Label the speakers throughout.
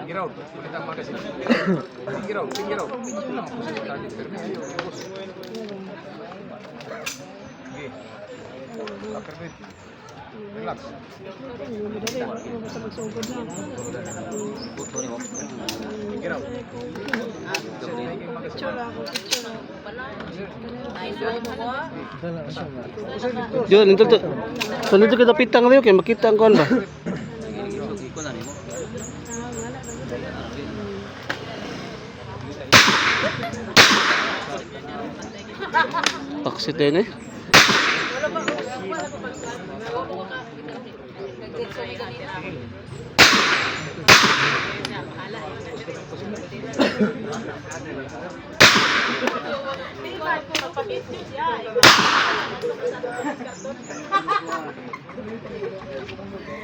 Speaker 1: Giraw, ulit ang magasin. Giraw. Ito lang po sa target pero may ayaw. Sige. Upper relax. Giraw.
Speaker 2: Diyan, nito to. Sunod kita pitang niyo kay makita ang kuan ba. Taksit din eh.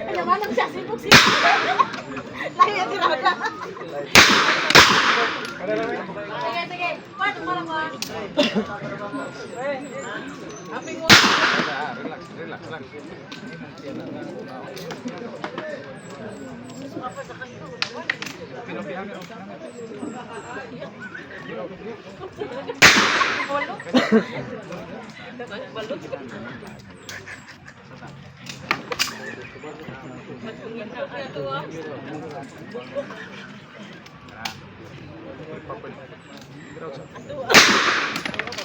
Speaker 3: Ano ba nang siya sibuk-sibuk? Lahi ang tinaga. Sige. Paano mo lang ba? Aping mo.
Speaker 1: Relax.